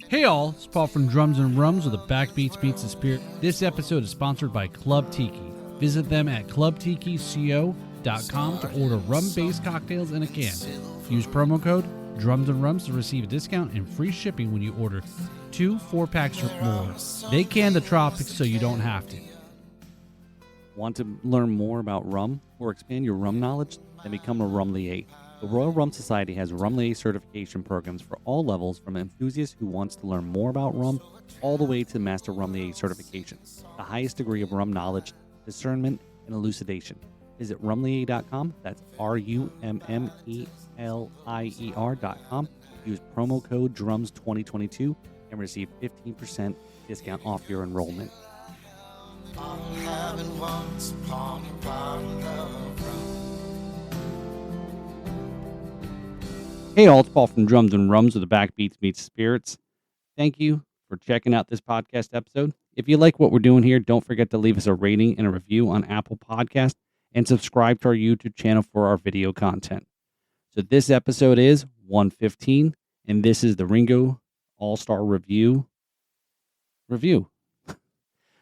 Hey all, it's Paul from Drums and Rums with the Backbeats Beats the Spirit. This episode is sponsored by Club Tiki. Visit them at clubtikico.com to order rum-based cocktails in a can. Use promo code Drums and Rums to receive a discount and free shipping when you order 2 4-packs or more. They can the tropics so you don't have to. Want to learn more about rum or expand your rum knowledge? Then become a Rumlier. The Royal Rum Society has Rumlier certification programs for all levels, from enthusiasts who wants to learn more about rum all the way to Master Rumlier certification, the highest degree of rum knowledge, discernment, and elucidation. Visit rumlier.com. That's RUMMELIER.com. Use promo code DRUMS2022 and receive 15% discount off your enrollment. Hey all, it's Paul from Drums and Rums with the Backbeats Meets Spirits. Thank you for checking out this podcast episode. If you like what we're doing here, don't forget to leave us a rating and a review on Apple Podcast and subscribe to our YouTube channel for our video content. So this episode is 115, and this is the Ringo All-Starr review.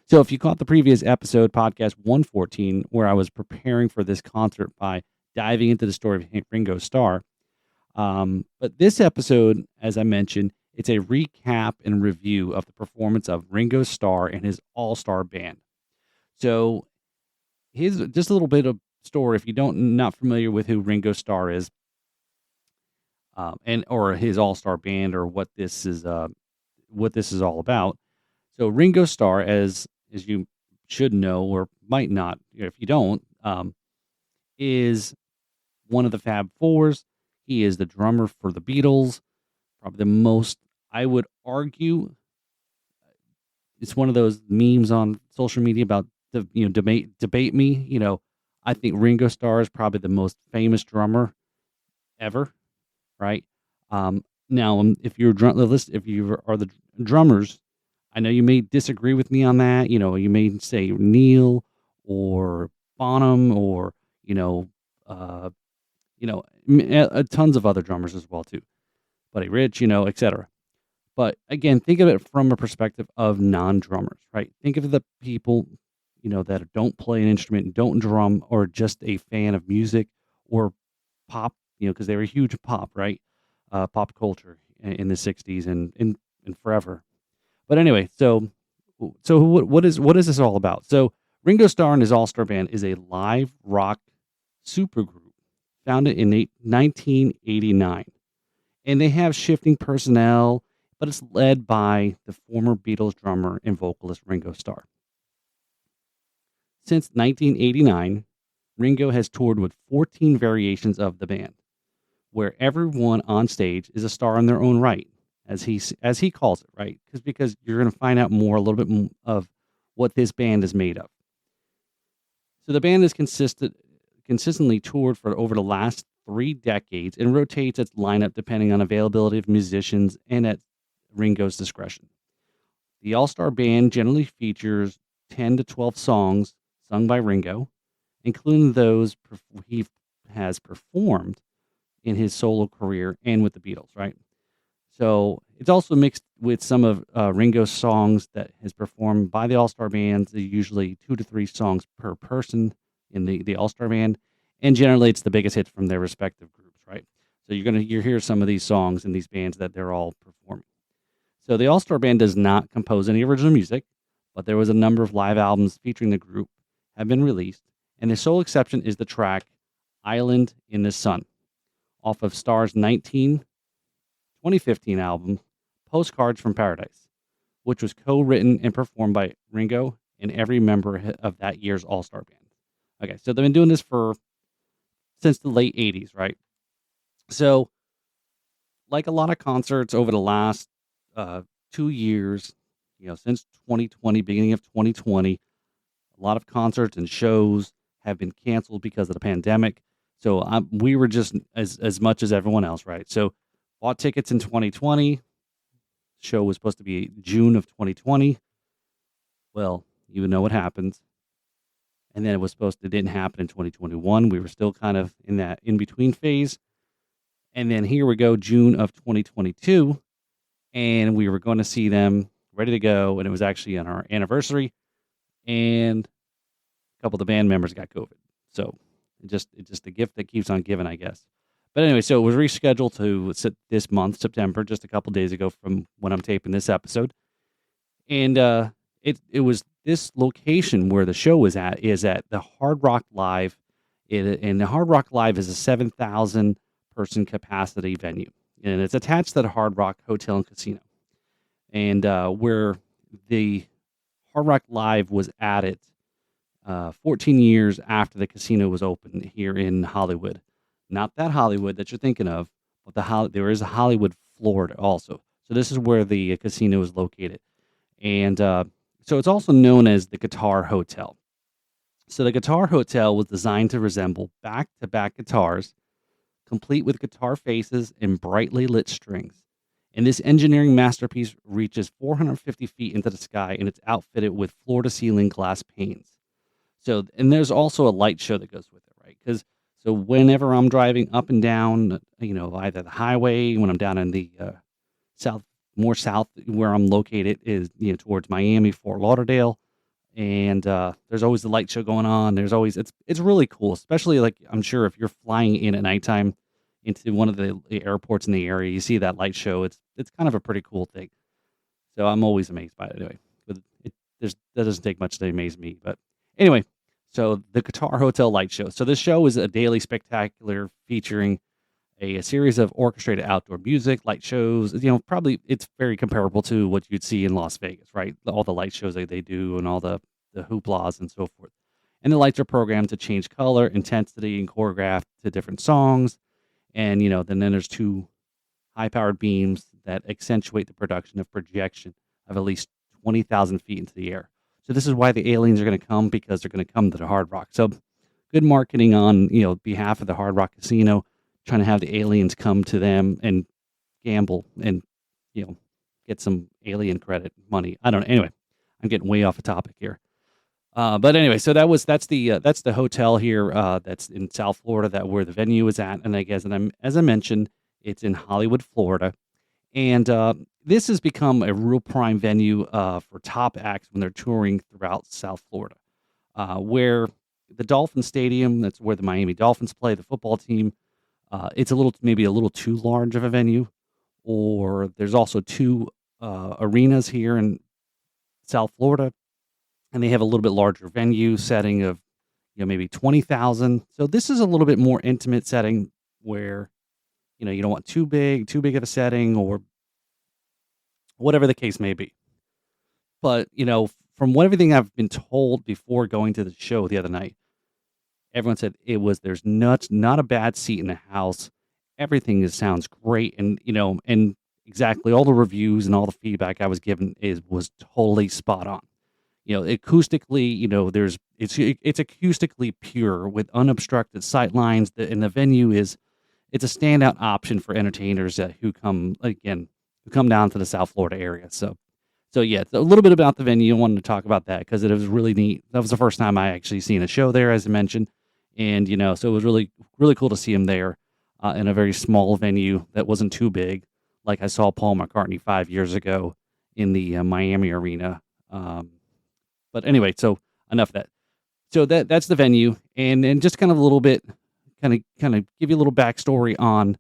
So if you caught the previous episode, podcast 114, where I was preparing for this concert by diving into the story of Ringo Starr, but this episode, as I mentioned, it's a recap and review of the performance of Ringo Starr and his All-Starr band. So here's just a little bit of story if you not familiar with who Ringo Starr is, or his All-Starr band, or what this is all about. So Ringo Starr, as you should know or might not, if you don't, is one of the Fab Fours. He is the drummer for the Beatles, probably the most, I would argue, it's one of those memes on social media about, debate me. I think Ringo Starr is probably the most famous drummer ever, right? Now, if you are the drummers, I know you may disagree with me on that. You may say Neil or Bonham or, tons of other drummers as well too, Buddy Rich, etc. But again, think of it from a perspective of non-drummers, right? Think of the people, that don't play an instrument, don't drum, or just a fan of music or pop, because they were huge pop, right? Pop culture in the 60s and forever. But anyway, so what is this all about? So Ringo Starr and his All-Starr band is a live rock supergroup founded in 1989. And they have shifting personnel, but it's led by the former Beatles drummer and vocalist Ringo Starr. Since 1989, Ringo has toured with 14 variations of the band, where everyone on stage is a star in their own right, as he calls it, right? Because you're going to find out a little bit of what this band is made of. So the band is consistently toured for over the last 3 decades and rotates its lineup depending on availability of musicians and at Ringo's discretion. The All-Starr band generally features 10 to 12 songs sung by Ringo, including those he has performed in his solo career and with the Beatles, right? So it's also mixed with some of Ringo's songs that is performed by the All-Starr bands, usually 2 to 3 songs per person in the All-Starr band, and generally it's the biggest hits from their respective groups, right? So you hear some of these songs in these bands that they're all performing. So the All-Starr band does not compose any original music, but there was a number of live albums featuring the group have been released, and the sole exception is the track Island in the Sun, off of Starr's 2015 album Postcards from Paradise, which was co-written and performed by Ringo and every member of that year's All-Starr band. Okay, so they've been doing this since the late 80s, right? So, like a lot of concerts over the last 2 years, since 2020, beginning of 2020, a lot of concerts and shows have been canceled because of the pandemic. So we were just as much as everyone else, right? So bought tickets in 2020. Show was supposed to be June of 2020. Well, you know what happens. And then it didn't happen in 2021. We were still kind of in that in-between phase. And then here we go, June of 2022. and we were going to see them, ready to go, and it was actually on our anniversary, and a couple of the band members got COVID. So it's just a gift that keeps on giving, I guess. But anyway, so it was rescheduled to this month, September, just a couple days ago from when I'm taping this episode. And it was this location where the show is at the Hard Rock Live. And the Hard Rock Live is a 7,000 person capacity venue, and it's attached to the Hard Rock Hotel and Casino. And where the Hard Rock Live was added 14 years after the casino was opened here in Hollywood. Not that Hollywood that you're thinking of, but there is a Hollywood, Florida also. So this is where the casino is located. And so it's also known as the Guitar Hotel. So the Guitar Hotel was designed to resemble back-to-back guitars, complete with guitar faces and brightly lit strings. And this engineering masterpiece reaches 450 feet into the sky, and it's outfitted with floor-to-ceiling glass panes. So, and there's also a light show that goes with it, right? So whenever I'm driving up and down, either the highway, when I'm down in the more south where I'm located is, towards Miami, Fort Lauderdale, and there's always the light show going on. There's always, it's really cool, especially like I'm sure if you're flying in at nighttime into one of the airports in the area, you see that light show. It's kind of a pretty cool thing. So I'm always amazed by it anyway. But that doesn't take much to amaze me. But anyway, so the Guitar Hotel Light Show. So this show is a daily spectacular featuring a series of orchestrated outdoor music, light shows. Probably it's very comparable to what you'd see in Las Vegas, right? All the light shows that they do and all the hooplas and so forth. And the lights are programmed to change color, intensity, and choreographed to different songs. And, then there's two high-powered beams that accentuate the production of projection of at least 20,000 feet into the air. So this is why the aliens are going to come, because they're going to come to the Hard Rock. So good marketing on, behalf of the Hard Rock Casino, trying to have the aliens come to them and gamble and, get some alien credit money. I don't know. Anyway, I'm getting way off the topic here. But anyway, so that's the hotel here that's in South Florida, where the venue is at, and I guess, as I mentioned, it's in Hollywood, Florida, and this has become a real prime venue for top acts when they're touring throughout South Florida, where the Dolphin Stadium, that's where the Miami Dolphins play, the football team. It's maybe a little too large of a venue, or there's also two arenas here in South Florida. And they have a little bit larger venue setting of, maybe 20,000. So this is a little bit more intimate setting where, you don't want too big of a setting or whatever the case may be. But, from everything I've been told before going to the show the other night, everyone said there's not a bad seat in the house. Everything sounds great. And, and exactly all the reviews and all the feedback I was given was totally spot on. Acoustically, it's acoustically pure with unobstructed sight lines, and the venue it's a standout option for entertainers who come down to the South Florida area. So yeah, a little bit about the venue. I wanted to talk about that because it was really neat. That was the first time I actually seen a show there, as I mentioned, and so it was really, really cool to see him there in a very small venue that wasn't too big, like I saw Paul McCartney 5 years ago in the Miami arena. But anyway, so enough of that. So that's the venue, and just kind of a little bit, kind of give you a little backstory on,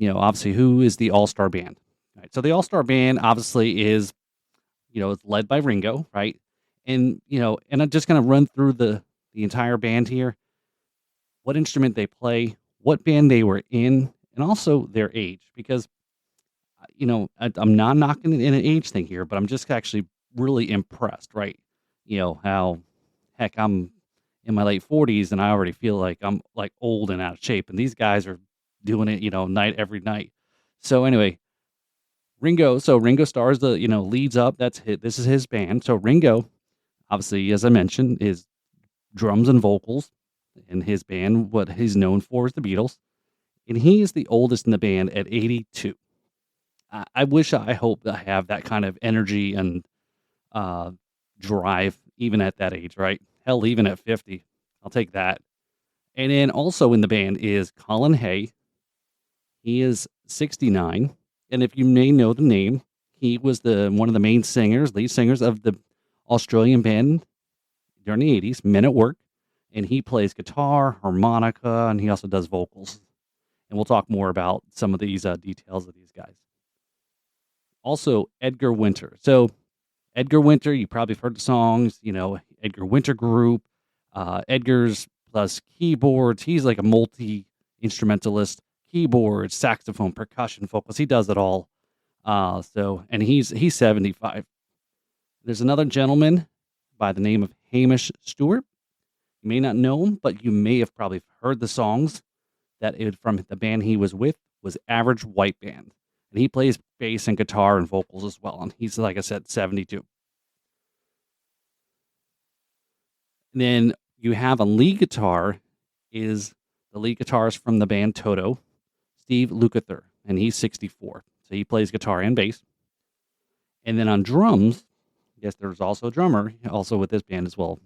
obviously who is the All-Starr band. Right. So the All-Starr band obviously is, it's led by Ringo, right? And and I'm just going to run through the entire band here, what instrument they play, what band they were in, and also their age, because I'm not knocking in an age thing here, but I'm just actually really impressed, right? How, heck, I'm in my late 40s and I already feel like I'm like old and out of shape. And these guys are doing it, every night. So anyway, Ringo Starr is the, leads up. This is his band. So Ringo, obviously, as I mentioned, is drums and vocals in his band. What he's known for is the Beatles. And he is the oldest in the band at 82. I hope I have that kind of energy and drive even at that age, right? Hell, even at 50, I'll take that. And then also in the band is Colin Hay. He is 69, and if you may know the name, He was one of the main lead singers of the Australian band during the 80s, Men at Work, and he plays guitar, harmonica, and he also does vocals. And we'll talk more about some of these details of these guys. Also, Edgar Winter. So, Edgar Winter, you probably have heard the songs, Edgar Winter Group, Edgar's plus keyboards. He's like a multi-instrumentalist, keyboards, saxophone, percussion, vocals. He does it all. And he's 75. There's another gentleman by the name of Hamish Stewart. You may not know him, but you may have probably heard the songs from the band he was with was Average White Band. And he plays bass and guitar and vocals as well. And he's, like I said, 72. And then you have a lead guitar is the lead guitarist from the band Toto, Steve Lukather, and he's 64. So he plays guitar and bass. And then on drums, yes, there's also a drummer also with this band as well.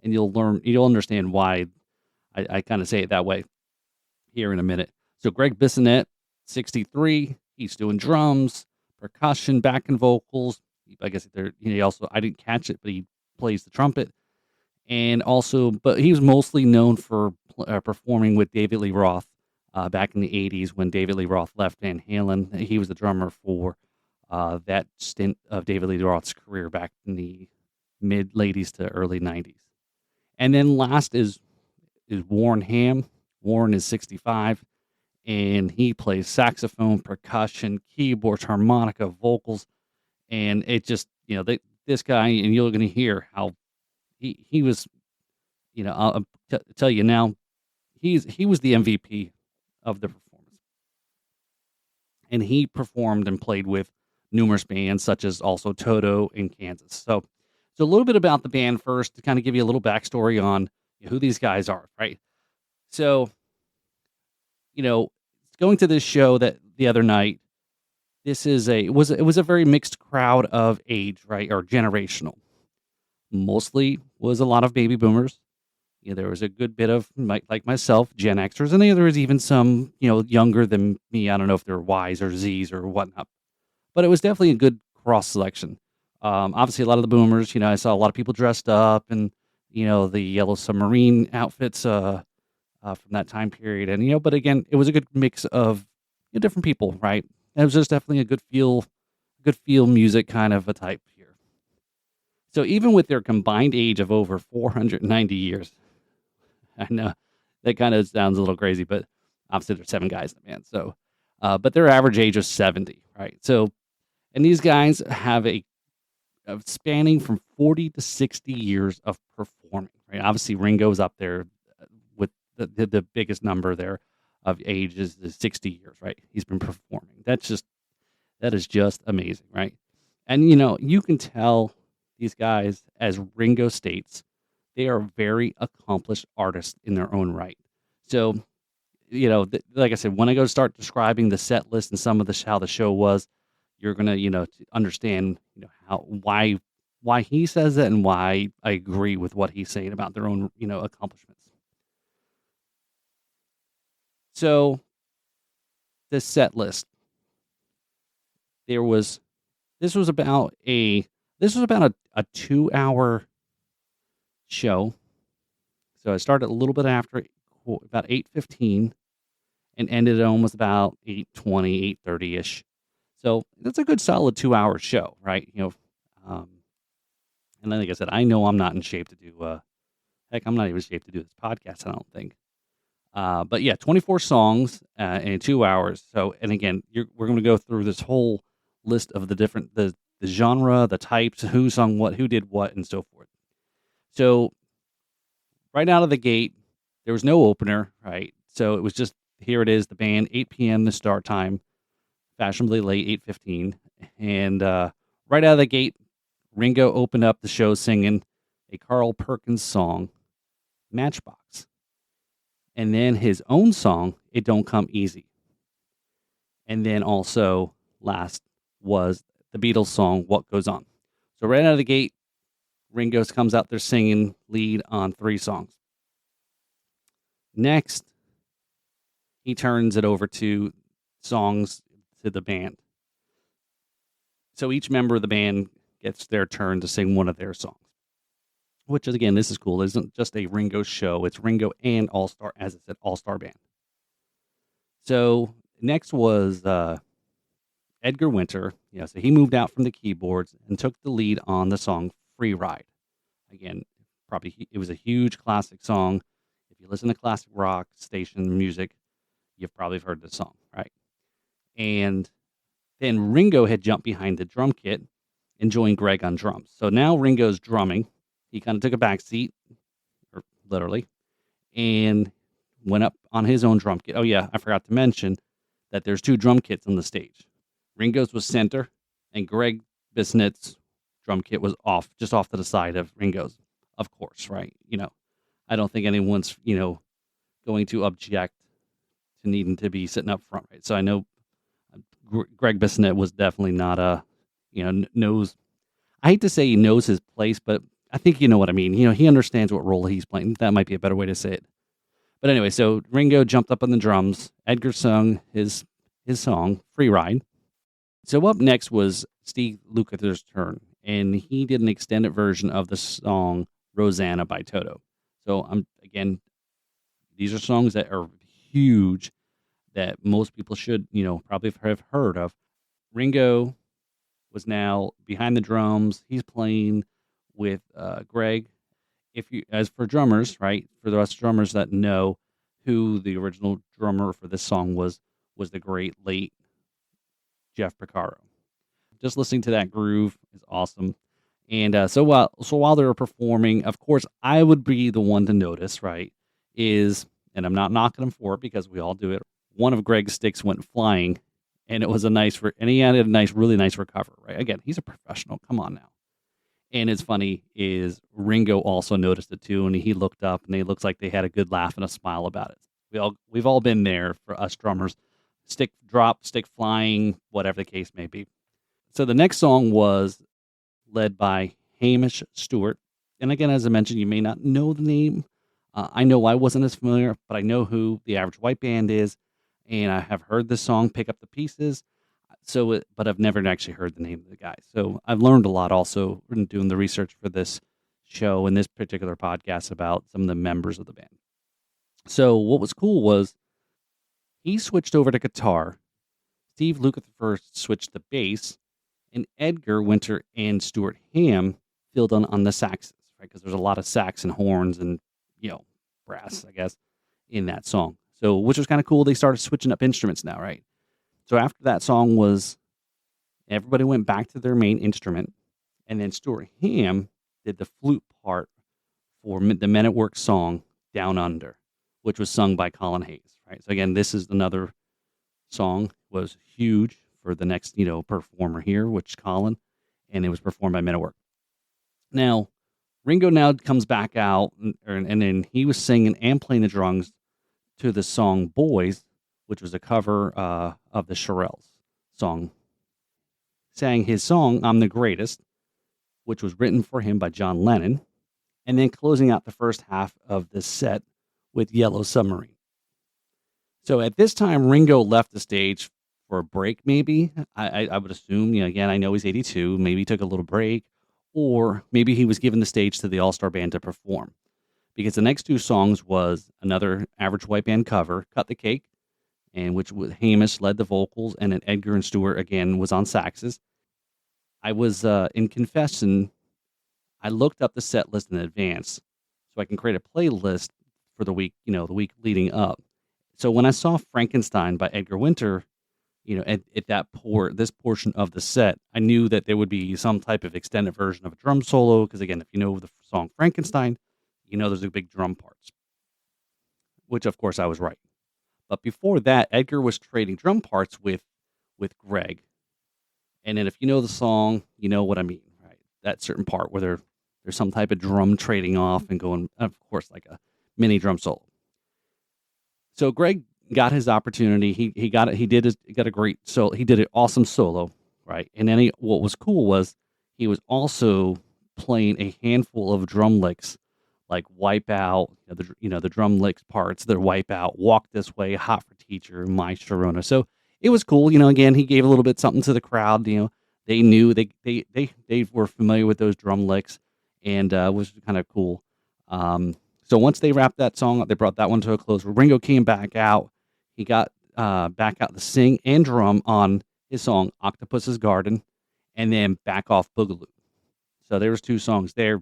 And you'll understand why I kind of say it that way here in a minute. So Greg Bissonette, 63, he's doing drums, percussion, backing vocals. I guess I didn't catch it, but he plays the trumpet. And also, but he was mostly known for performing with David Lee Roth back in the 80s when David Lee Roth left Van Halen. He was the drummer for that stint of David Lee Roth's career back in the late 80s to early 90s. And then last is Warren Ham. Warren is 65, and he plays saxophone, percussion, keyboards, harmonica, vocals, and it just, this guy, and you're going to hear how he was, I'll tell you now, he was the MVP of the performance, and he performed and played with numerous bands such as also Toto in Kansas. So a little bit about the band first to kind of give you a little backstory on who these guys are, right? So, going to this show that the other night, it was a very mixed crowd of age, right, or generational. Mostly was a lot of baby boomers. There was a good bit of like myself, Gen Xers, and there was even some, younger than me. I don't know if they're Ys or Zs or whatnot, but it was definitely a good cross selection. Obviously, a lot of the boomers, I saw a lot of people dressed up and, the yellow submarine outfits from that time period. And, but again, it was a good mix of different people, right? And it was just definitely a good feel music kind of a type here. So even with their combined age of over 490 years, I know that kind of sounds a little crazy, but obviously there's 7 guys in the band. So, but their average age is 70, right? So, and these guys have of spanning from 40 to 60 years of performing, right? Obviously, Ringo's up there with the biggest number there of age is 60 years, right? He's been performing. That is just amazing, right? And, you can tell these guys, as Ringo states, they are very accomplished artists in their own right. So, like I said, when I go to start describing the set list and some of how the show was, you're gonna, to understand, why he says it and why I agree with what he's saying about their own, accomplishments. So, this set list, this was about a 2-hour show. So I started a little bit after about 8:15 and ended at almost about 8:20, 8:30 ish. So that's a good solid 2-hour show, right? And then, like I said, I know I'm not in shape to do, I'm not even in shape to do this podcast, I don't think. But yeah, 24 songs in 2 hours. So, and again, we're going to go through this whole list of the genre, the types, who sung what, who did what, and so forth. So, right out of the gate, there was no opener, right? So it was just, here it is, the band, 8 p.m. the start time, fashionably late, 8:15. And right out of the gate, Ringo opened up the show singing a Carl Perkins song, Matchbox. And then his own song, It Don't Come Easy. And then also, last was the Beatles song, What Goes On. So right out of the gate, Ringo comes out there singing lead on 3 songs. Next, he turns it over to songs to the band. So each member of the band gets their turn to sing one of their songs, which is, again, this is cool. It isn't just a Ringo show. It's Ringo and All-Star, as I said, All-Star band. So next was Edgar Winter. So he moved out from the keyboards and took the lead on the song Free Ride. Again, probably it was a huge classic song. If you listen to classic rock station music, you've probably heard this song, right? And then Ringo had jumped behind the drum kit and joined Greg on drums. So now Ringo's drumming. He kind of took a back seat, or literally, and went up on his own drum kit. Oh, yeah, I forgot to mention that there's 2 drum kits on the stage. Ringo's was center, and Greg Bissnett's drum kit was just off to the side of Ringo's, of course, right? I don't think anyone's, going to object to needing to be sitting up front, right? So I know Greg Bissnett was definitely not knows, I hate to say he knows his place, but I think you know what I mean. He understands what role he's playing. That might be a better way to say it. But anyway, so Ringo jumped up on the drums. Edgar sung his song, Free Ride. So up next was Steve Lukather's turn, and he did an extended version of the song Rosanna by Toto. So again, these are songs that are huge that most people should, probably have heard of. Ringo was now behind the drums. He's playing with Greg. As for drummers, right, for the rest of drummers that know who the original drummer for this song was the great late Jeff Porcaro. Just listening to that groove is awesome. And so while they were performing, of course, I would be the one to notice, right, and I'm not knocking him for it because we all do it, one of Greg's sticks went flying, and it was and he had a really nice recovery, right? Again, he's a professional. Come on now. And it's funny is Ringo also noticed it too, and he looked up, and it looks like they had a good laugh and a smile about it. We've all been there for us drummers. Stick drop, stick flying, whatever the case may be. So the next song was led by Hamish Stewart. And again, as I mentioned, you may not know the name. I know I wasn't as familiar, but I know who the Average White Band is, and I have heard this song, Pick Up the Pieces. But I've never actually heard the name of the guy. So I've learned a lot also in doing the research for this show and this particular podcast about some of the members of the band. So what was cool was he switched over to guitar. Steve Lukather switched to bass, and Edgar Winter and Stuart Hamm filled on the saxes, right? Because there's a lot of sax and horns and brass, I guess, in that song. So which was kind of cool. They started switching up instruments now, right? So after that song everybody went back to their main instrument, and then Stuart Hamm did the flute part for the Men at Work song, Down Under, which was sung by Colin Hayes, right? So again, this is another song, was huge for the next, performer here, which Colin, and it was performed by Men at Work. Now, Ringo now comes back out, and then he was singing and playing the drums to the song Boys, which was a cover of the Shirelles song. Sang his song, I'm the Greatest, which was written for him by John Lennon, and then closing out the first half of the set with Yellow Submarine. So at this time, Ringo left the stage for a break, maybe. I would assume, again, I know he's 82, maybe he took a little break, or maybe he was given the stage to the All-Star Band to perform. Because the next 2 songs was another Average White Band cover, Cut the Cake, and which Hamish led the vocals, and then Edgar and Stewart again was on saxes. I was in confession. I looked up the set list in advance so I can create a playlist for the week, the week leading up. So when I saw Frankenstein by Edgar Winter, at this portion of the set, I knew that there would be some type of extended version of a drum solo. Because again, if you know the song Frankenstein, there's a big drum parts, which of course I was right. But before that, Edgar was trading drum parts with Greg. And then if you know the song, you know what I mean, right? That certain part where there's some type of drum trading off and going, of course, like a mini drum solo. So Greg got his opportunity. He got it. He got a great solo. He did an awesome solo, right? And then what was cool was he was also playing a handful of drum licks, like Wipe Out, the drum licks parts, their Wipe Out, Walk This Way, Hot for Teacher, My Sharona. So it was cool. Again, he gave a little bit something to the crowd, They knew they were familiar with those drum licks, and was kind of cool. So once they wrapped that song up, they brought that one to a close. Ringo came back out. He got back out to sing and drum on his song "Octopus's Garden," and then "Back Off Boogaloo." So there was 2 songs there.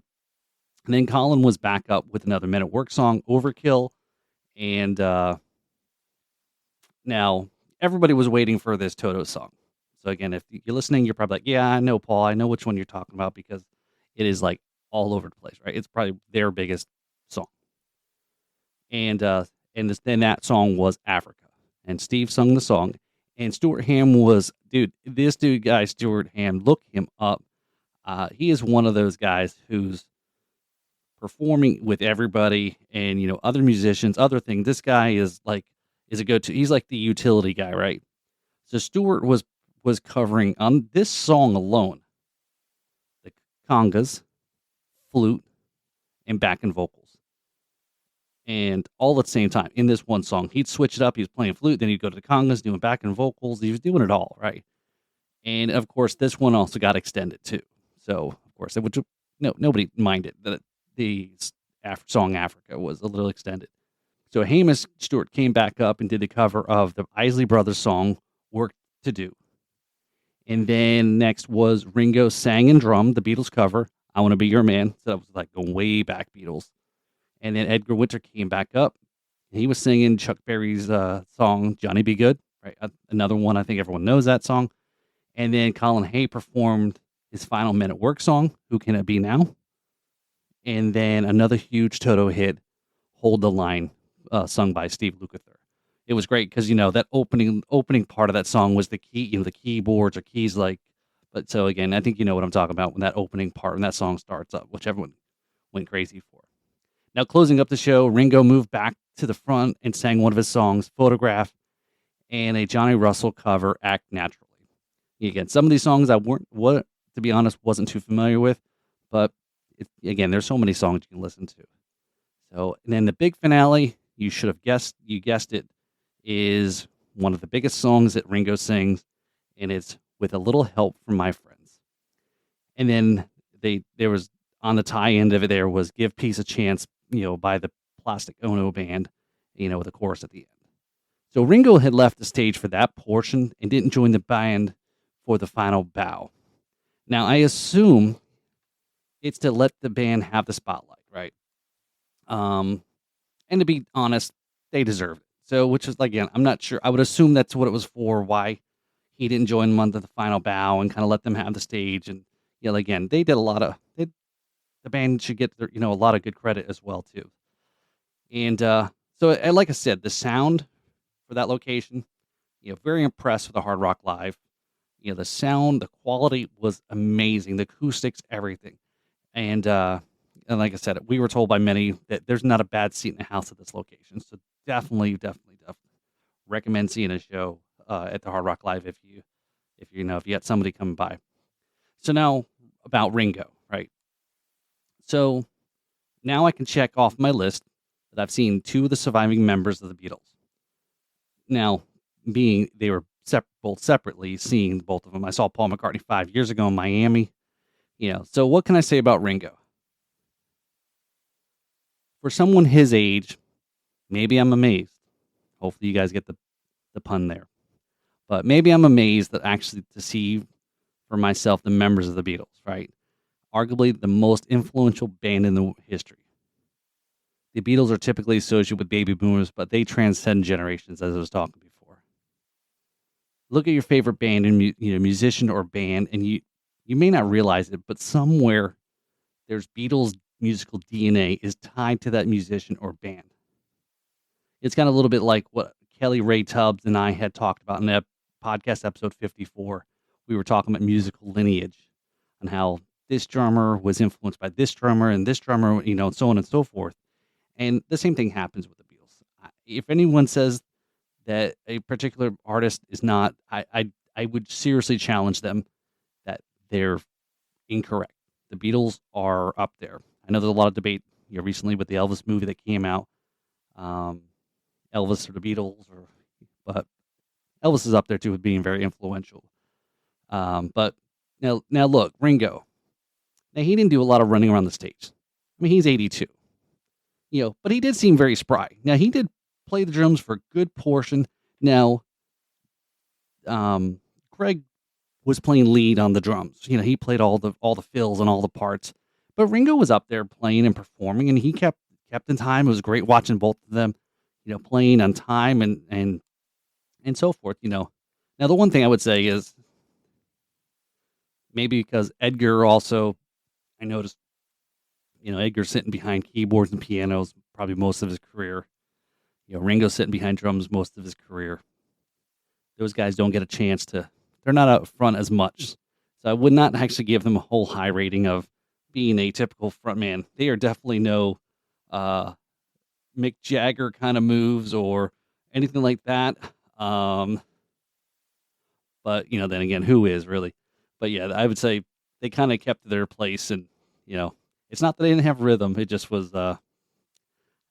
And then Colin was back up with another Men at Work song, "Overkill," and now everybody was waiting for this Toto song. So again, if you're listening, you're probably like, "Yeah, I know, Paul. I know which one you're talking about," because it is like all over the place, right? It's probably their biggest song. Then that song was "Africa," and Steve sung the song, and Stuart Ham was, this guy Stuart Ham, look him up. He is one of those guys who's performing with everybody, and other musicians, other things. This guy is a go-to. He's like the utility guy, right? So Stuart was covering on this song alone the congas, flute, and backing vocals, and all at the same time in this one song. He'd switch it up. He was playing flute, then he'd go to the congas, doing backing vocals. He was doing it all, right? And of course, this one also got extended too. So of course, nobody minded that the song "Africa" was a little extended. So Hamish Stewart came back up and did the cover of the Isley Brothers song "Work to Do." And then next was Ringo sang and drummed the Beatles cover, "I Want to Be Your Man." So that was like going way back Beatles. And then Edgar Winter came back up. And he was singing Chuck Berry's song "Johnny Be Good," right? Another one, I think everyone knows that song. And then Colin Hay performed his final Men at Work song, "Who Can It Be Now?" And then another huge Toto hit, "Hold the Line," sung by Steve Lukather. It was great because that opening part of that song was the key, the keyboards or keys, But so again, I think you know what I'm talking about when that opening part when that song starts up, which everyone went crazy for. Now closing up the show, Ringo moved back to the front and sang one of his songs, "Photograph," and a Johnny Russell cover, "Act Naturally." Again, some of these songs to be honest, wasn't too familiar with, but again, there's so many songs you can listen to. So, and then the big finale, you guessed it, is one of the biggest songs that Ringo sings, and it's "With a Little Help from My Friends." And then there was, on the tie end of it, there was "Give Peace a Chance," by the Plastic Ono Band, with a chorus at the end. So Ringo had left the stage for that portion and didn't join the band for the final bow. Now, I assume it's to let the band have the spotlight, right? And to be honest, they deserve it. So, which is, again, I'm not sure. I would assume that's what it was for, why he didn't join them on the final bow and kind of let them have the stage. And, again, they did the band should get a lot of good credit as well, too. And so, like I said, the sound for that location, very impressed with the Hard Rock Live. The sound, the quality was amazing, the acoustics, everything. And like I said, we were told by many that there's not a bad seat in the house at this location. So definitely recommend seeing a show at the Hard Rock Live if you got somebody coming by. So now about Ringo, right? So now I can check off my list that I've seen 2 of the surviving members of the Beatles. Now, being they were both separately, seeing both of them. I saw Paul McCartney 5 years ago in Miami. So what can I say about Ringo? For someone his age, maybe I'm amazed. Hopefully you guys get the pun there. But maybe I'm amazed that actually to see for myself the members of the Beatles, right? Arguably the most influential band in the history. The Beatles are typically associated with baby boomers, but they transcend generations, as I was talking before. Look at your favorite band and musician or band, and you may not realize it, but somewhere there's Beatles musical DNA is tied to that musician or band. It's kind of a little bit like what Kelly Ray Tubbs and I had talked about in that podcast episode 54. We were talking about musical lineage and how this drummer was influenced by this drummer and this drummer, and so on and so forth. And the same thing happens with the Beatles. If anyone says that a particular artist is not, I would seriously challenge them that they're incorrect. The Beatles are up there. I know there's a lot of debate recently with the Elvis movie that came out. Elvis or the Beatles, but Elvis is up there too with being very influential. But Now look, Ringo. Now he didn't do a lot of running around the stage. I mean, he's 82, but he did seem very spry. Now he did play the drums for a good portion. Now, Greg was playing lead on the drums. He played all the fills and all the parts. But Ringo was up there playing and performing, and he kept in time. It was great watching both of them, playing on time and so forth. Now the one thing I would say is maybe because Edgar also, I noticed, Edgar sitting behind keyboards and pianos probably most of his career. Ringo sitting behind drums most of his career. Those guys don't get a chance to. They're not out front as much. So I would not actually give them a whole high rating of being a typical frontman. They are definitely no Mick Jagger kind of moves or anything like that. But then again, who is really? But yeah, I would say they kind of kept their place, and it's not that they didn't have rhythm. It just was I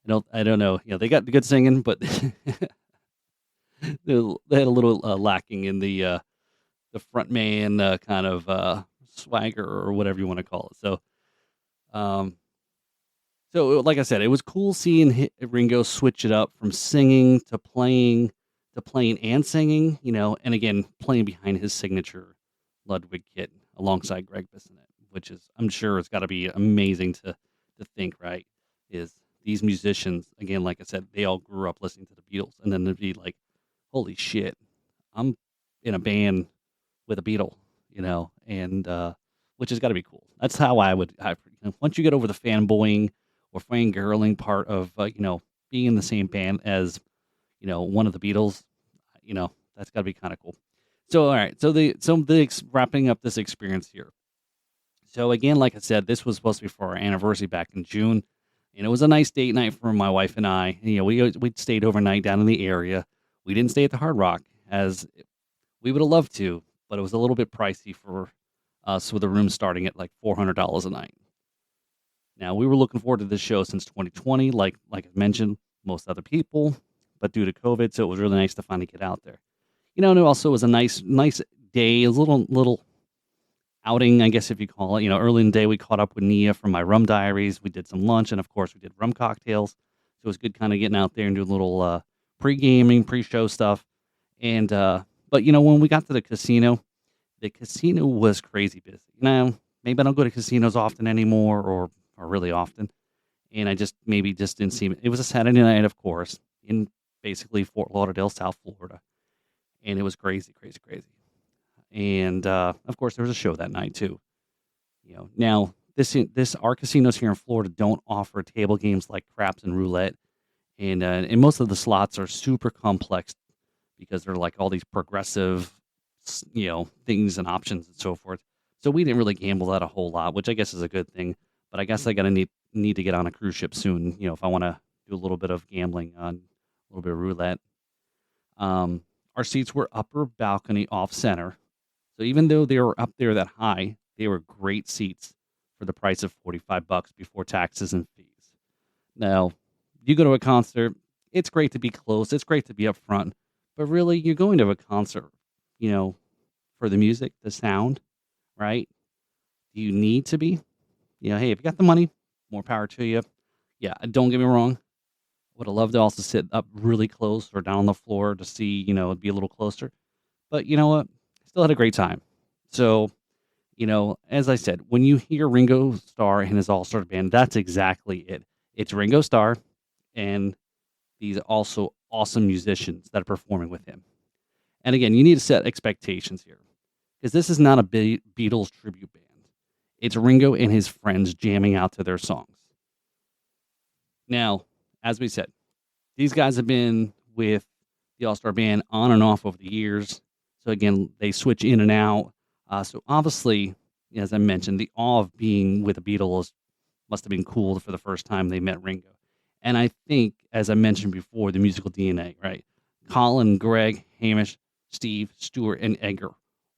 don't know. They got good singing, but they had a little lacking in the frontman kind of swagger or whatever you want to call it. So like I said, it was cool seeing Ringo switch it up from singing to playing and singing, and again, playing behind his signature Ludwig kit alongside Greg Bissonette, which is, I'm sure it's got to be amazing to think, right, is these musicians, again, like I said, they all grew up listening to the Beatles, and then to be like, holy shit, I'm in a band with a Beatle, and which has got to be cool. That's how I would. Once you get over the fanboying or fangirling part of being in the same band as one of the Beatles, that's got to be kind of cool. So all right, wrapping up this experience here. So again, like I said, this was supposed to be for our anniversary back in June, and it was a nice date night for my wife and I. We stayed overnight down in the area. We didn't stay at the Hard Rock as we would have loved to, but it was a little bit pricey for us with the room starting at like $400 a night. Now, we were looking forward to this show since 2020, like I mentioned, most other people, but due to COVID, so it was really nice to finally get out there. And it also was a nice day, a little outing, I guess if you call it. Early in the day, we caught up with Nia from my Rum Diaries. We did some lunch, and of course, we did rum cocktails. So it was good kind of getting out there and doing a little pre-gaming, pre-show stuff. And but when we got to the casino was crazy busy. Maybe I don't go to casinos often anymore, or really often, and I just didn't see it. It was a Saturday night, of course, in basically Fort Lauderdale, South Florida, and it was crazy. And of course, there was a show that night too. Now our casinos here in Florida don't offer table games like craps and roulette, and most of the slots are super complex because they're like all these progressive, things and options and so forth. So we didn't really gamble that a whole lot, which I guess is a good thing. But I guess I gotta need to get on a cruise ship soon, if I want to do a little bit of gambling on a little bit of roulette. Our seats were upper balcony off center. So even though they were up there that high, they were great seats for the price of $45 before taxes and fees. Now, you go to a concert, it's great to be close, it's great to be up front, but really you're going to a concert, for the music, the sound, right? Do you need to be? Hey, if you got the money, more power to you. Yeah, don't get me wrong. Would have loved to also sit up really close or down on the floor to see, be a little closer. But you know what? Still had a great time. So, as I said, when you hear Ringo Starr and his All-Star band, that's exactly it. It's Ringo Starr and these also awesome musicians that are performing with him. And again, you need to set expectations here, because this is not a Beatles tribute band. It's Ringo and his friends jamming out to their songs. Now, as we said, these guys have been with the All-Star Band on and off over the years. So again, they switch in and out. So obviously, as I mentioned, the awe of being with the Beatles must have been cool for the first time they met Ringo. And I think, as I mentioned before, the musical DNA, right? Colin, Greg, Hamish, Steve, Stuart, and Edgar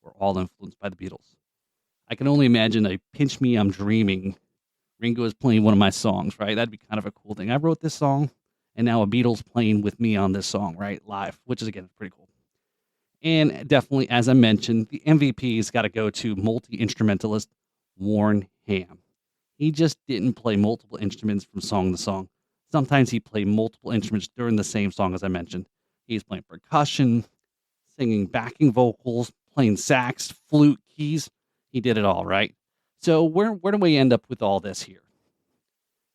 were all influenced by the Beatles. I can only imagine a Pinch Me, I'm Dreaming. Ringo is playing one of my songs, right? That'd be kind of a cool thing. I wrote this song, and now a Beatles playing with me on this song, right? Live, which is, again, pretty cool. And definitely, as I mentioned, the MVP's got to go to multi-instrumentalist Warren Ham. He just didn't play multiple instruments from song to song. Sometimes he played multiple instruments during the same song, as I mentioned. He's playing percussion, singing backing vocals, playing sax, flute, keys. He did it all, right? So where do we end up with all this here?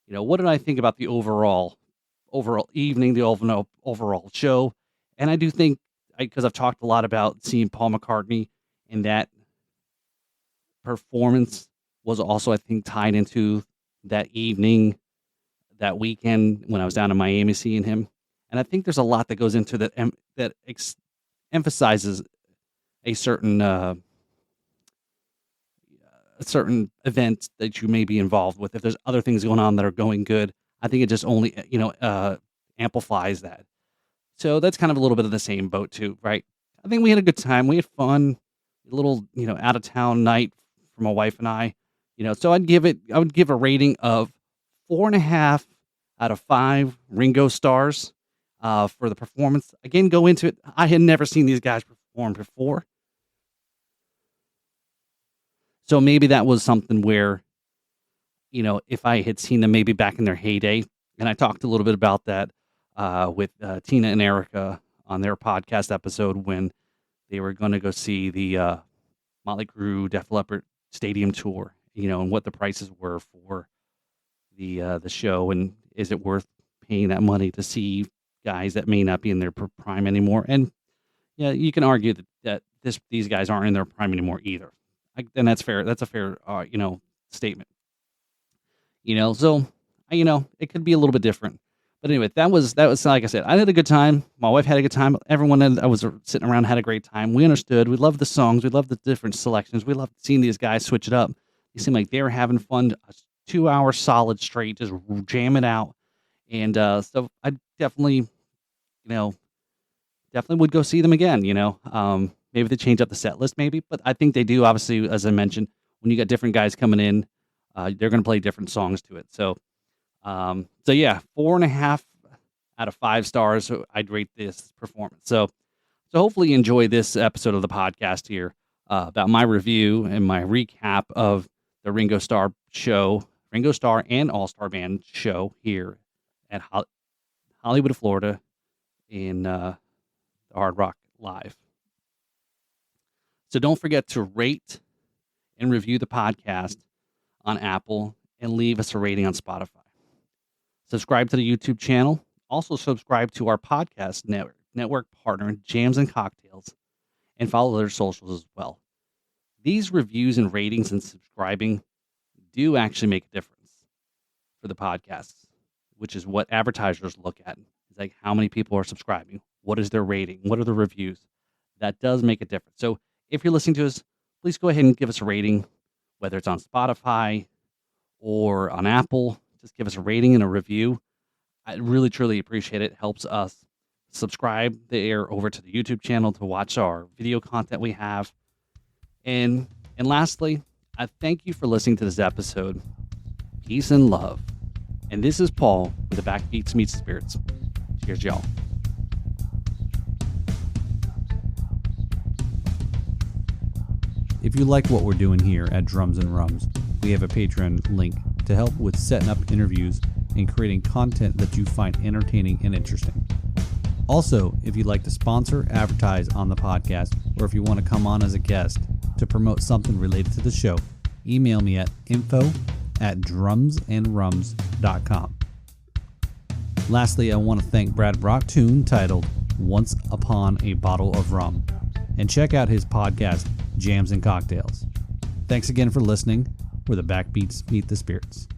What did I think about the overall evening, the overall show? And I do think, because I've talked a lot about seeing Paul McCartney, and that performance was also, I think, tied into that evening, that weekend when I was down in Miami seeing him. And I think there's a lot that goes into that that emphasizes a certain event that you may be involved with. If there's other things going on that are going good, I think it just only amplifies that. So that's kind of a little bit of the same boat too, right? I think we had a good time. We had fun, a little out of town night for my wife and I. So I would give a rating of 4.5 out of 5 Ringo Stars for the performance. Again, go into it. I had never seen these guys perform before. So maybe that was something where, if I had seen them maybe back in their heyday, and I talked a little bit about that with Tina and Erica on their podcast episode when they were going to go see the Motley Crue Def Leppard stadium tour, and what the prices were for the show, and is it worth paying that money to see guys that may not be in their prime anymore? And yeah, you can argue that these guys aren't in their prime anymore either. And that's fair. That's a fair statement. So it could be a little bit different. But anyway, that was like I said, I had a good time. My wife had a good time. Everyone I was sitting around had a great time. We understood. We loved the songs. We loved the different selections. We loved seeing these guys switch it up. They seemed like they were having fun. 2 hours solid straight, just jam it out. And so I definitely would go see them again. Maybe they change up the set list, maybe, but I think they do. Obviously, as I mentioned, when you got different guys coming in, they're going to play different songs to it. So yeah, 4.5 out of 5 stars. I'd rate this performance. So hopefully you enjoy this episode of the podcast here about my review and my recap of the Ringo Starr and All-Star Band show here at Hollywood, Florida, in the Hard Rock Live. So don't forget to rate and review the podcast on Apple and leave us a rating on Spotify. Subscribe to the YouTube channel. Also subscribe to our podcast network partner, Jams and Cocktails, and follow their socials as well. These reviews and ratings and subscribing do actually make a difference for the podcasts, which is what advertisers look at. It's like how many people are subscribing, what is their rating, what are the reviews. That does make a difference. So if you're listening to us, please go ahead and give us a rating, whether it's on Spotify or on Apple. Just give us a rating and a review. I really, truly appreciate it. It helps us subscribe there over to the YouTube channel to watch our video content we have. And lastly, I thank you for listening to this episode. Peace and love. And this is Paul with the Backbeats Meets Spirits. Cheers, y'all. If you like what we're doing here at Drums and Rums, we have a Patreon link to help with setting up interviews and creating content that you find entertaining and interesting. Also, if you'd like to sponsor, advertise on the podcast, or if you want to come on as a guest to promote something related to the show, email me at info@drumsandrums.com. Lastly, I want to thank Brad Brock tune titled Once Upon a Bottle of Rum, and check out his podcast, Jams and Cocktails. Thanks again for listening, where the backbeats meet the spirits.